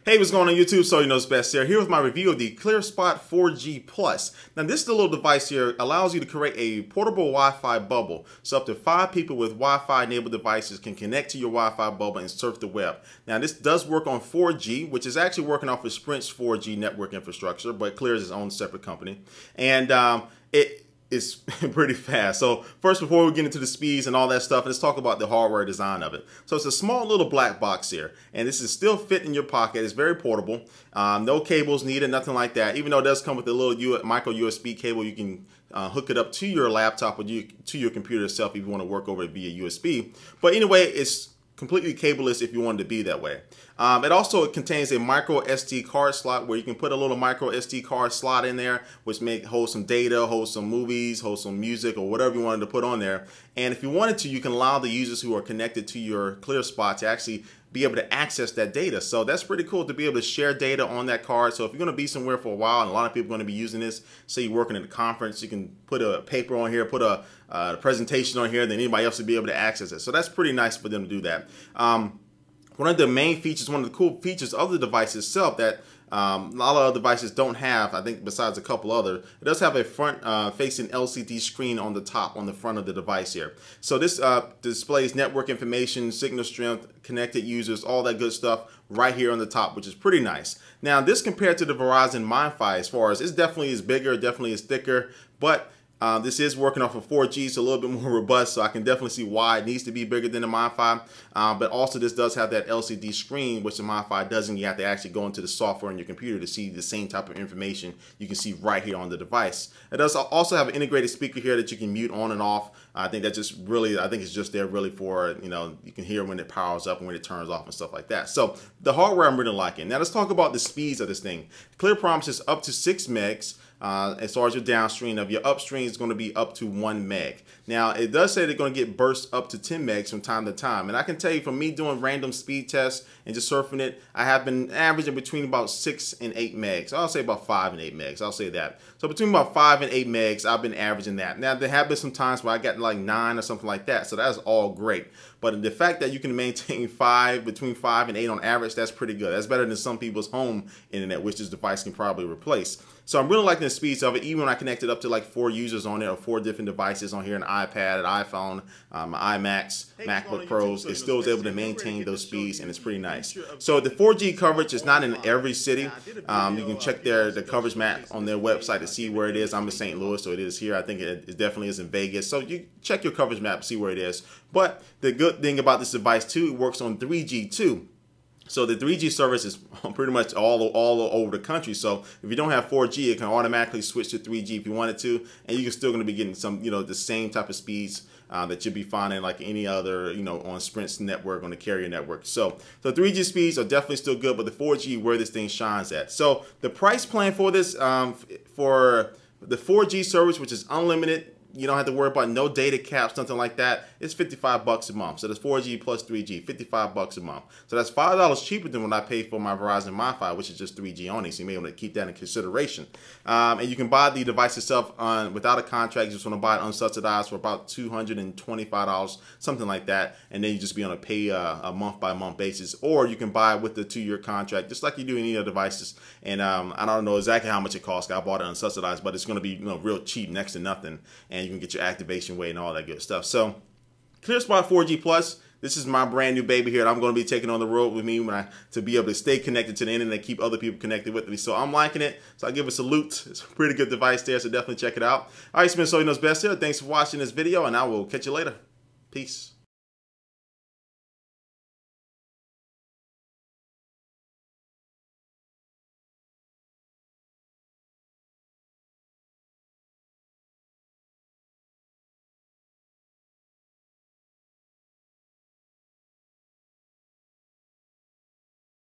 Hey, what's going on YouTube? So you know it's best here. Here with my review of the ClearSpot 4G Plus. Now this little device here allows you to create a portable Wi-Fi bubble. So up to 5 people with Wi-Fi enabled devices can connect to your Wi-Fi bubble and surf the web. Now this does work on 4G, which is actually working off of Sprint's 4G network infrastructure, but Clear is its own separate company. And it's pretty fast. So first, before we get into the speeds and all that stuff, let's talk about the hardware design of it. So it's a small little black box here, and this is still fit in your pocket. It's very portable. No cables needed, nothing like that. Even though it does come with a little micro USB cable, you can hook it up to your laptop or to your computer itself if you want to work over it via USB. But anyway, it's completely cableless if you wanted to be that way. It also contains a micro SD card slot where you can put a little micro SD card slot in there, which may hold some data, hold some movies, hold some music, or whatever you wanted to put on there. And if you wanted to, you can allow the users who are connected to your ClearSpot to actually be able to access that data. So that's pretty cool to be able to share data on that card. So if you're going to be somewhere for a while, and a lot of people are going to be using this, say you're working at a conference, you can put a paper on here, put a presentation on here, then anybody else will be able to access it. So that's pretty nice for them to do that. One of the main features, one of the cool features of the device itself that a lot of other devices don't have, I think besides a couple other, it does have a front facing LCD screen on the top, on the front of the device here. So this displays network information, signal strength, connected users, all that good stuff right here on the top, which is pretty nice. Now this compared to the Verizon MiFi, as far as it definitely is bigger, definitely is thicker, but this is working off of 4G, so a little bit more robust, so I can definitely see why it needs to be bigger than the MiFi. But also this does have that LCD screen, which the MiFi doesn't. You have to actually go into the software on your computer to see the same type of information you can see right here on the device. It does also have an integrated speaker here that you can mute on and off. I think that just really, I think it's just there really for, you know, you can hear when it powers up and when it turns off and stuff like that. So the hardware I'm really liking. Now let's talk about the speeds of this thing. Clear promises up to 6 megs. As far as your downstream, of your upstream is going to be up to 1 meg. Now it does say they're going to get bursts up to 10 megs from time to time, and I can tell you from me doing random speed tests and just surfing it, I have been averaging between about 6 and 8 megs. I'll say about 5 and 8 megs. I'll say that. So between about 5 and 8 megs, I've been averaging that. Now there have been some times where I got like 9 or something like that, so that's all great. But the fact that you can maintain between 5 and 8 on average, that's pretty good. That's better than some people's home internet, which this device can probably replace. So I'm really liking the speeds of it, even when I connected up to like 4 users on it, or 4 different devices on here, an iPad, an iPhone, iMacs, MacBook Pros. It still is able to maintain those speeds, and it's pretty nice. So the 4G coverage is not in every city. You can check the coverage map on their website to see where it is. I'm in St. Louis, so it is here. I think it definitely is in Vegas. So you check your coverage map, see where it is. But the good thing about this device too, it works on 3G too. So the 3G service is pretty much all over the country. So if you don't have 4G, it can automatically switch to 3G if you wanted to, and you're still going to be getting some, you know, the same type of speeds that you'll be finding like any other, you know, on Sprint's network, on the carrier network. So 3G speeds are definitely still good, but the 4G where this thing shines at. So the price plan for this, for the 4G service, which is unlimited, you don't have to worry about no data caps, something like that. It's $55 a month. So that's 4G plus 3G, $55 a month. So that's $5 cheaper than what I paid for my Verizon MiFi, which is just 3G only. So you may want to keep that in consideration. And you can buy the device itself without a contract. You just want to buy it unsubsidized for about $225, something like that. And then you just be on a pay a month-by-month basis. Or you can buy it with the 2-year contract, just like you do any other devices. And I don't know exactly how much it costs. I bought it unsubsidized, but it's going to be, you know, real cheap, next to nothing. And you can get your activation weight and all that good stuff. So ClearSpot 4G Plus, this is my brand new baby here that I'm going to be taking on the road with me to be able to stay connected to the internet, keep other people connected with me. So I'm liking it. So I give it a salute. It's a pretty good device there, so definitely check it out. All right, it's been So You Know's Best here. Thanks for watching this video, and I will catch you later. Peace.